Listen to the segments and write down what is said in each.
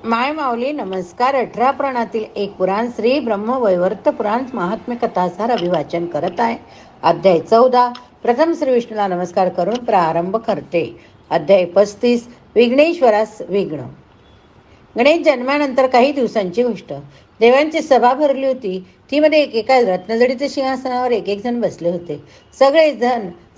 माय माऊली नमस्कार. 18 पुराणातील एक पुराण श्री ब्रह्मवैवर्त पुराण महात्म्य कथासार अभिवाचन करत आहे. अध्याय 14. प्रथम श्री विष्णूला नमस्कार करून प्रारंभ करते. अध्याय 35. विघ्नेश्वरास विघ्न. गणेश जन्मानंतर काही दिवसांची गोष्ट. देवांची सभा भरली होती. ती मध्ये एकेका रत्नजडीच्या सिंहासनावर एक एक जण बसले होते.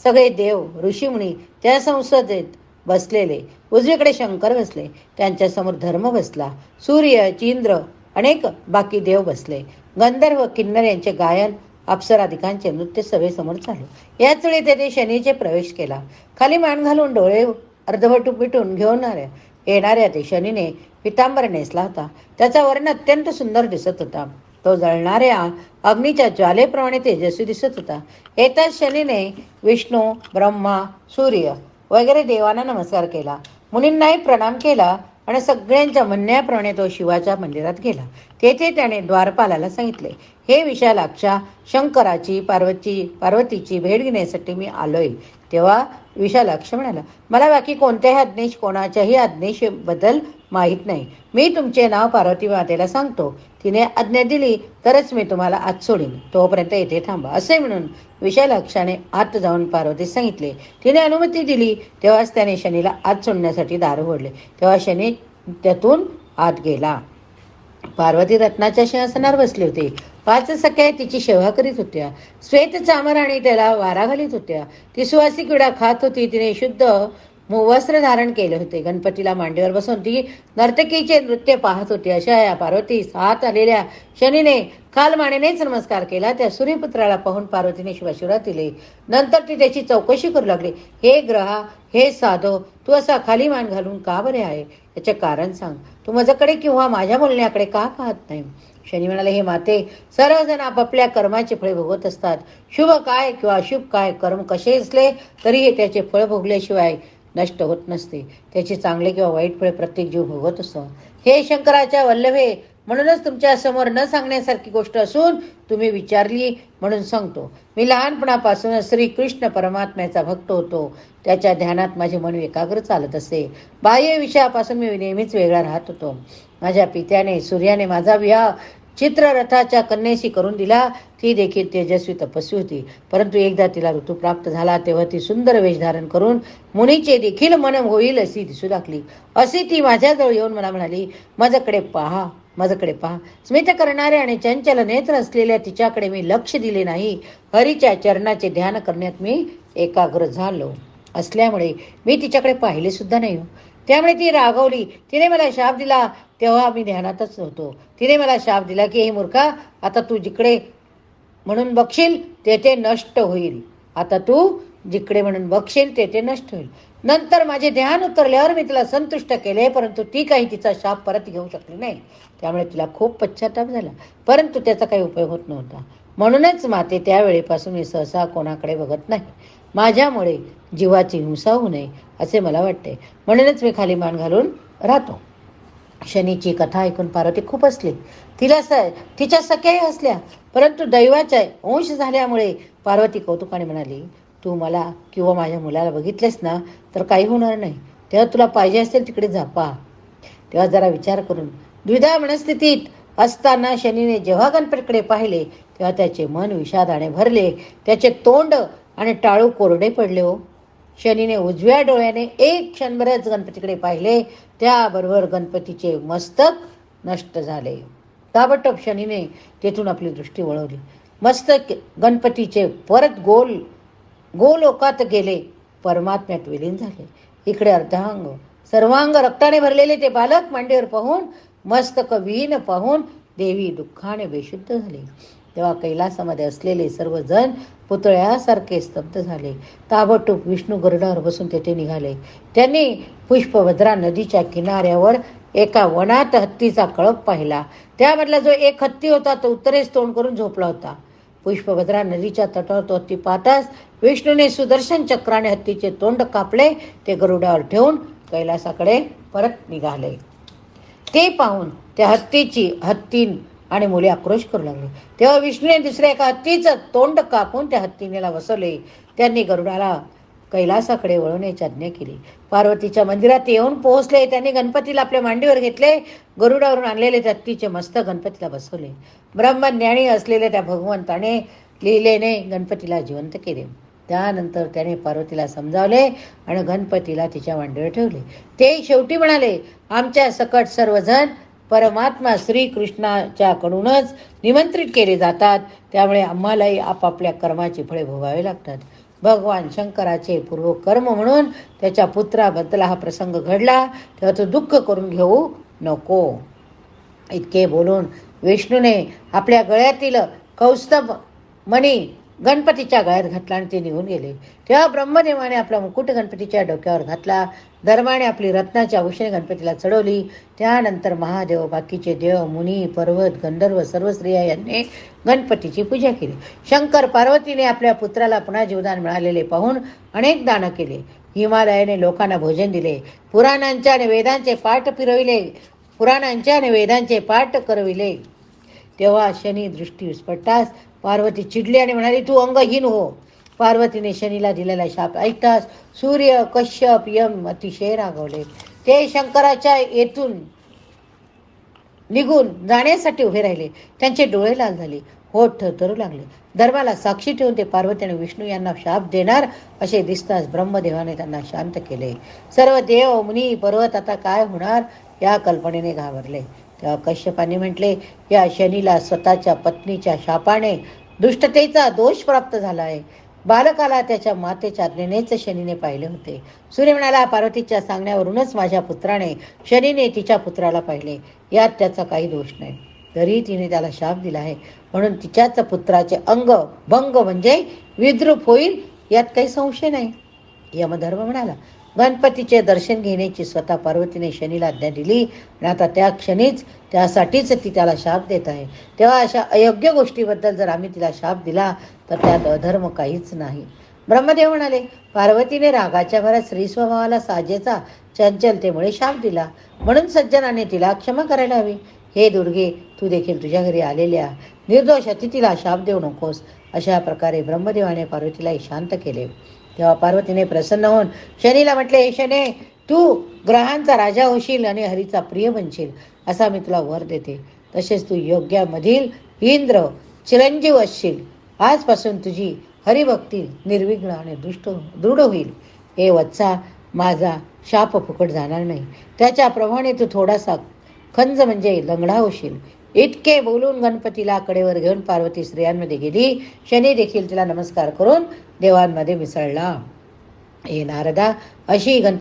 सगळे देव ऋषीमुनी त्या संसदेत बसलेले. उजवीकडे शंकर बसले, त्यांच्यासमोर धर्म बसला. सूर्य, चंद्र, अनेक बाकी देव बसले. गंधर्व, किन्नर यांचे गायन, अप्सराधिकांचे नृत्य सभेसमोर चालू. याच वेळी तेथे शनीचे प्रवेश केला. खाली मान घालून डोळे अर्धवट मिटून येणाऱ्या ते शनीने पितांबर नेसला होता. त्याचा वर्ण अत्यंत सुंदर दिसत होता. तो जळणाऱ्या अग्नीच्या ज्वालेप्रमाणे तेजस्वी दिसत होता. येताच शनीने विष्णू, ब्रह्मा, सूर्य वगैरे देवांना नमस्कार केला. मुनींनाही प्रणाम केला आणि सगळ्यांच्या म्हणण्याप्रमाणे तो शिवाच्या मंदिरात गेला. तेथे त्याने द्वारपालाला सांगितले, हे विशालाक्षा, शंकराची पार्वतीची भेट घेण्यासाठी मी आलोय. तेव्हा विशालाक्ष म्हणाला, मला बाकी कोणाच्याही आज्ञेश बद्दल माहीत नाही. मी तुमचे नाव पार्वती मातेला सांगतो. तिने आज्ञा दिली तरच मी तुम्हाला आत सोडीन. तोपर्यंत येथे थांबा. असे म्हणून विशालाक्षाने आत जाऊन पार्वतीस सांगितले. तिने अनुमती दिली. तेव्हाच त्याने शनीला आत सोडण्यासाठी दार उघडले. तेव्हा शनी त्यातून आत गेला. पार्वती रत्नाच्या सिंहासनावर बसले होते. 5 सख्या तिची सेवा करीत होत्या. श्वेत चामर आणि त्याला वारा घालीत होत्या. ती सुवासिक विडा खात होती. तिने शुद्ध वस्त्र धारण केले होते. गणपतीला मांडीवर बसून ती नर्तकीचे नृत्य पाहत होती. अशा या पार्वतीस आत आलेल्या शनीने कालमानेनेच नमस्कार केला. त्या सूर्यपुत्राला पाहून पार्वतीने शिवाशिवात दिले. नंतर ती त्याची चौकशी करू लागली. हे ग्रहा, हे साधो, तू असा खाली मान घालून का बरे आहे? याचे कारण सांग. तू माझ्याकडे किंवा माझ्या बोलण्याकडे का पाहत नाही? शनी म्हणाले, हे माते, सर्वजण आपापल्या कर्माचे फळे भोगत असतात. शुभ काय किंवा अशुभ काय, कर्म कसे असले तरीही त्याचे फळ भोगल्याशिवाय नष्ट होत नसते. त्याचे चांगले किंवा वाईट फळे प्रत्येक जीव भोगत असतो. हे शंकराच्या वल्लभे, म्हणूनच तुमच्या समोर न सांगण्यासारखी गोष्ट असून तुम्ही विचारली म्हणून सांगतो. मी लहानपणापासूनच श्रीकृष्ण परमात्म्याचा भक्त होतो. त्याच्या ध्यानात माझे मन एकाग्र चालत असे. बाह्य विषयापासून मी नेहमीच वेगळा राहत होतो. माझ्या पित्याने सूर्याने माझा विवाह चित्ररथाच्या कन्येशी करून दिला. ती देखील तेजस्वी तपस्वी होती. परंतु एकदा तिला ऋतू प्राप्त झाला तेव्हा ती सुंदर वेश धारण करून मुनीचे देखील मन होईल अशी दिसू लागली. अशी ती माझ्याजवळ येऊन मला म्हणाली, माझ्याकडे पहा. स्मित करणारे आणि चंचल नेत्र असलेल्या तिच्याकडे मी लक्ष दिले नाही. हरीच्या चरणाचे ध्यान करण्यात मी एकाग्र झालो असल्यामुळे मी तिच्याकडे पाहिले सुद्धा नाही. त्यामुळे ती रागवली. तिने मला शाप दिला. तेव्हा मी ध्यानातच होतो. तिने मला शाप दिला की, हे मूर्खा, आता तू जिकडे म्हणून बघशील तेथे नष्ट होईल. नंतर माझे ध्यान उतरल्यावर मी तिला संतुष्ट केले, परंतु ती काही तिचा शाप परत घेऊ शकली नाही. त्यामुळे तिला खूप पश्चाताप झाला, परंतु त्याचा काही उपयोग होत नव्हता. म्हणूनच माते, त्यावेळेपासून मी सहसा कोणाकडे बघत नाही. माझ्यामुळे जीवाची हिंसा होऊ नये असे मला वाटते. म्हणूनच मी खाली मान घालून राहतो. शनीची कथा ऐकून पार्वती खूप हसली. तिच्या सख्याही हसल्या. परंतु दैवाचा अंश झाल्यामुळे पार्वती कौतुकाने म्हणाली, तू मला किंवा माझ्या मुलाला बघितलेस ना तर काही होणार नाही. तेव्हा तुला पाहिजे असेल तिकडे जा, पहा. तेव्हा जरा विचार करून द्विधा मनस्थितीत असताना शनीने जेव्हा गणपतीकडे पाहिले तेव्हा त्याचे मन विषादाने भरले. त्याचे तोंड आणि टाळू कोरडे पडले. शनीने उजव्या डोळ्याने एक क्षणभरच गणपतीकडे पाहिले. त्याबरोबर गणपतीचे मस्तक नष्ट झाले. ताबडतोब शनीने तेथून आपली दृष्टी वळवली. मस्तक गणपतीचे परत गोलोकात गेले, परमात्म्यात विलीन झाले. इकडे अर्धांग सर्वांग रक्ताने भरलेले ते बालक मांडीवर पाहून, मस्तक विहीन पाहून देवी दुःखाने बेशुद्ध झाली. तेव्हा कैलासामध्ये असलेले सर्वजण पुतळ्यासारखे स्तब्ध झाले. ताबडतोब विष्णू गरुडावर बसून तेथे निघाले. त्यांनी पुष्पभद्रा नदीच्या किनाऱ्यावर एका वनात हत्तीचा कळप पाहिला. त्यामधला जो एक हत्ती होता तो उत्तरेस तोंड करून झोपला होता. पुष्पभद्रा नदीच्या तटावर तो हत्ती पाहताच विष्णूने सुदर्शन चक्राने हत्तीचे तोंड कापले. ते गरुडावर ठेवून कैलासाकडे परत निघाले. ते पाहून त्या हत्तीन आणि मुले आक्रोश करू लागले. तेव्हा विष्णूने दुसऱ्या एका हत्तीचं तोंड कापून त्या हत्तीनेला बसवले. त्यांनी गरुडाला कैलासाकडे वळवण्याची आज्ञा केली. पार्वतीच्या मंदिरात येऊन पोहोचले. त्यांनी गणपतीला आपल्या मांडीवर घेतले. गरुडावरून आणलेले त्या हत्तीचे मस्तक गणपतीला बसवले. ब्रह्मज्ञानी असलेल्या त्या भगवंताने लीलेने गणपतीला जिवंत केले. त्यानंतर त्याने पार्वतीला समजावले आणि गणपतीला तिच्या मांडीवर ठेवले. ते शेवटी म्हणाले, आमच्या सकट सर्वजण परमात्मा श्रीकृष्णाच्याकडूनच निमंत्रित केले जातात, त्यामुळे आम्हालाही आपापल्या कर्माची फळे भोगावे लागतात. भगवान शंकराचे पूर्वकर्म म्हणून त्याच्या पुत्राबद्दल हा प्रसंग घडला, तेव्हा तो दुःख करून घेऊ नको. इतके बोलून विष्णूने आपल्या गळ्यातील कौस्तभ मणी गणपतीच्या गळ्यात घातला आणि ते निघून गेले. तेव्हा ब्रह्मदेवाने आपला मुकुट गणपतीच्या डोक्यावर घातला. धर्माने आपली रत्नाची आभूषणे गणपतीला चढवली. त्यानंतर महादेव, बाकीचे देव, मुनी, पर्वत, गंधर्व, सर्व स्त्रिया यांनी गणपतीची पूजा केली. शंकर पार्वतीने आपल्या पुत्राला पुन्हा जीवदान मिळालेले पाहून अनेक दान केले. हिमालयाने लोकांना भोजन दिले. पुराणांच्या आणि वेदांचे पाठ करविले. तेव्हा शनी दृष्टी विस्फटताच पार्वती चिडली आणि म्हणाली, तू अंगहीन हो. पार्वतीने शनीला दिलेला शाप ऐकताच सूर्य, कश्यप, यम अतिशय रागवले. ते शंकराच्या येथून निघून जाण्यासाठी उभे राहिले. त्यांचे डोळे लाल झाले, होठ थरथरू लागले. धर्माला साक्षी ठेवून ते पार्वती आणि विष्णू यांना शाप देणार असे दिसताच ब्रह्मदेवाने त्यांना शांत केले. सर्व देव, मुनी, पर्वत आता काय होणार या कल्पनेने घाबरले. तेव्हा कश्यपाने म्हटले, या शनीला स्वतःच्या पत्नीच्या शापाने दुष्टतेचा दोष प्राप्त झाला आहे. बालकाला त्याच्या मातेच्या आज्ञेनेच शनीने पाहिले होते. सूर्य म्हणाला, पार्वतीच्या सांगण्यावरूनच माझ्या पुत्राने शनीने तिच्या पुत्राला पाहिले, यात त्याचा काही दोष नाही. तरी तिने त्याला शाप दिला आहे, म्हणून तिच्याच पुत्राचे अंग भंग म्हणजे विद्रूप होईल, यात काही संशय नाही. यमधर्म म्हणाला, गणपतीचे दर्शन घेण्याची स्वतः पार्वतीने शनीला आज्ञा दिली आणि आता त्या क्षणीच त्यासाठीच ती त्याला शाप देत आहे. तेव्हा अशा अयोग्य गोष्टीबद्दल जर आम्ही तिला शाप दिला तर त्यात अधर्म काहीच नाही. ब्रह्मदेव म्हणाले, पार्वतीने रागाच्या भरात स्त्री स्वभावाला साजेचा चंचलतेमुळे शाप दिला, म्हणून सज्जनाने तिला क्षमा करायला हवी. हे दुर्गे, तू देखील तुझ्या घरी आलेल्या निर्दोष अतिथीला शाप देऊ नकोस. अशा प्रकारे ब्रह्मदेवाने पार्वतीलाही शांत केले. तेव्हा पार्वतीने प्रसन्न होऊन शनीला म्हटले, हे शने, तू ग्रहांचा राजा होशील आणि हरीचा प्रिय बनशील, असा मी तुला वर देते. तसेच तू योग्यामधील इंद्र चिरंजीव असशील. आजपासून तुझी हरिभक्ती निर्विघ्न आणि दृढ होईल. हे वत्सा, माझा शाप फुकट जाणार नाही. त्याच्या प्रभावाने तू थोडासा खंज म्हणजे लंगडा होशील. इतके बोलून गणपतीला कडेवर घेऊन पार्वती स्त्रियांमध्ये गेली. शनी देखील तिला नमस्कार करून देवांमध्ये मिसळला. हे नारदा, अशी